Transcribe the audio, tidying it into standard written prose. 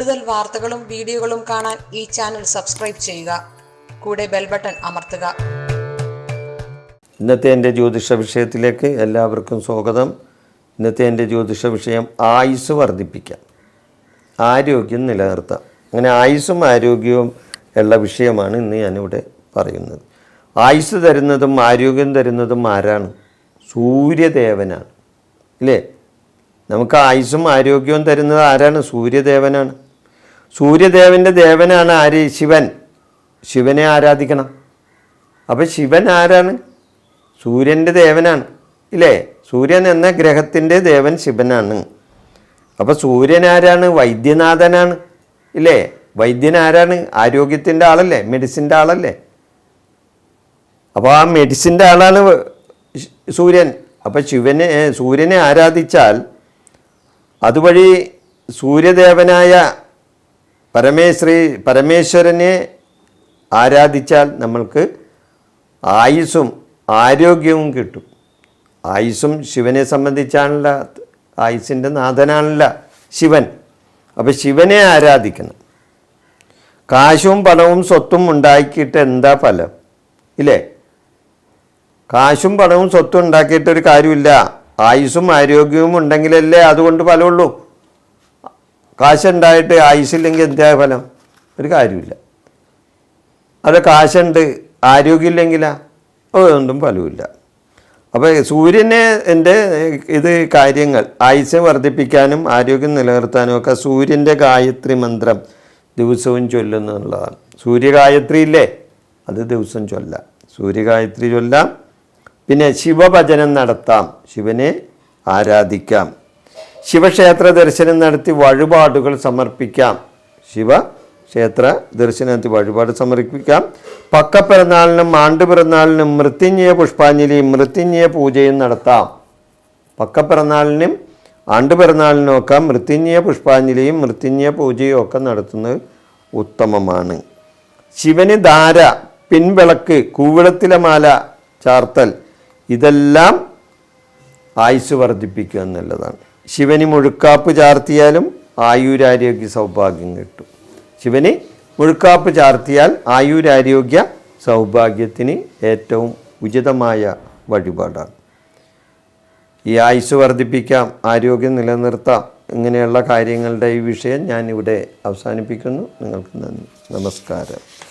കൂടുതൽ വാർത്തകളും വീഡിയോകളും കാണാൻ ഈ ചാനൽ സബ്സ്ക്രൈബ് ചെയ്യുക. കൂടെ ബെൽ ബട്ടൺ അമർത്തുക. ഇന്നത്തെ എൻ്റെ ജ്യോതിഷ വിഷയത്തിലേക്ക് എല്ലാവർക്കും സ്വാഗതം. ഇന്നത്തെ എൻ്റെ ജ്യോതിഷ വിഷയം ആയുസ് വർദ്ധിപ്പിക്കാം, ആരോഗ്യം നിലനിർത്താം. അങ്ങനെ ആയുസ്സും ആരോഗ്യവും ഉള്ള വിഷയമാണ് ഇന്ന് ഞാനിവിടെ പറയുന്നത്. ആയുസ് തരുന്നതും ആരോഗ്യം തരുന്നതും ആരാണ്? സൂര്യദേവനാണ്, ഇല്ലേ? നമുക്ക് ആയുസ്സും ആരോഗ്യവും തരുന്നത് ആരാണ്? സൂര്യദേവനാണ്. സൂര്യദേവൻ്റെ ദേവനാണ് ആര്? ശിവൻ. ശിവനെ ആരാധിക്കണം. അപ്പോൾ ശിവൻ ആരാണ്? സൂര്യൻ്റെ ദേവനാണ്, ഇല്ലേ? സൂര്യൻ എന്ന ഗ്രഹത്തിൻ്റെ ദേവൻ ശിവനാണ്. അപ്പോൾ സൂര്യൻ ആരാണ്? വൈദ്യനാഥനാണ്, ഇല്ലേ? വൈദ്യൻ ആരാണ്? ആരോഗ്യത്തിൻ്റെ ആളല്ലേ, മെഡിസിൻ്റെ ആളല്ലേ? അപ്പോൾ ആ മെഡിസിൻ്റെ ആളാണ് സൂര്യൻ. അപ്പോൾ സൂര്യനെ ആരാധിച്ചാൽ അതുവഴി സൂര്യദേവനായ പരമേശ്വരനെ ആരാധിച്ചാൽ നമ്മൾക്ക് ആയുസ്സും ആരോഗ്യവും കിട്ടും. ആയുസ്സും ശിവനെ സംബന്ധിച്ചാണല്ല, ആയുസ്സിൻ്റെ നാഥനാണല്ല ശിവൻ. അപ്പോൾ ശിവനെ ആരാധിക്കണം. കാശും പണവും സ്വത്തും ഉണ്ടാക്കിയിട്ട് എന്താ ഫലം, ഇല്ലേ? കാശും പണവും സ്വത്തും ഉണ്ടാക്കിയിട്ടൊരു കാര്യമില്ല. ആയുസ്സും ആരോഗ്യവും ഉണ്ടെങ്കിലല്ലേ അതുകൊണ്ട് ഫലമുള്ളൂ. കാശുണ്ടായിട്ട് ആയുസ്സില്ലെങ്കിൽ എന്താ ഫലം? ഒരു കാര്യമില്ല. അത് കാശുണ്ട് ആരോഗ്യമില്ലെങ്കിലാ അതൊന്നും ഫലമില്ല. അപ്പോൾ സൂര്യനെ ഇത് കാര്യങ്ങൾ ആയുസ് വർദ്ധിപ്പിക്കാനും ആരോഗ്യം നിലനിർത്താനും ഒക്കെ സൂര്യൻ്റെ ഗായത്രി മന്ത്രം ദിവസവും ചൊല്ലുന്നുള്ളതാണ്. സൂര്യഗായത്രി ഇല്ലേ, അത് ദിവസം ചൊല്ലാം. സൂര്യഗായത്രി ചൊല്ലാം. പിന്നെ ശിവഭജനം നടത്താം, ശിവനെ ആരാധിക്കാം. ശിവക്ഷേത്ര ദർശനം നടത്തി വഴിപാടുകൾ സമർപ്പിക്കാം. ശിവക്ഷേത്ര ദർശനം നടത്തി വഴിപാട് സമർപ്പിക്കാം. പക്കപ്പിറന്നാളിനും ആണ്ടുപിറന്നാളിനും മൃത്യുഞ്ജയ പുഷ്പാഞ്ജലിയും മൃത്യുഞ്ജയ പൂജയും നടത്താം. പക്കപ്പിറന്നാളിനും ആണ്ടുപിറന്നാളിനും ഒക്കെ മൃത്യുഞ്ജയ പുഷ്പാഞ്ജലിയും മൃത്യുഞ്ജയ പൂജയും ഒക്കെ നടത്തുന്നത് ഉത്തമമാണ്. ശിവന് ധാര, പിൻവിളക്ക്, കൂവിളത്തിലെ മാല ചാർത്തൽ, ഇതെല്ലാം ആയുസ് വർദ്ധിപ്പിക്കുക എന്നുള്ളതാണ്. ശിവന് മുഴുക്കാപ്പ് ചാർത്തിയാലും ആയുരാരോഗ്യ സൗഭാഗ്യം കിട്ടും. ശിവന് മുഴുക്കാപ്പ് ചാർത്തിയാൽ ആയുരാരോഗ്യ സൗഭാഗ്യത്തിന് ഏറ്റവും ഉചിതമായ വഴിപാടാണ്. ഈ ആയുസ് വർദ്ധിപ്പിക്കാം, ആരോഗ്യം നിലനിർത്താം, ഇങ്ങനെയുള്ള കാര്യങ്ങളുടെ ഈ വിഷയം ഞാനിവിടെ അവസാനിപ്പിക്കുന്നു. നിങ്ങൾക്ക് നന്ദി, നമസ്കാരം.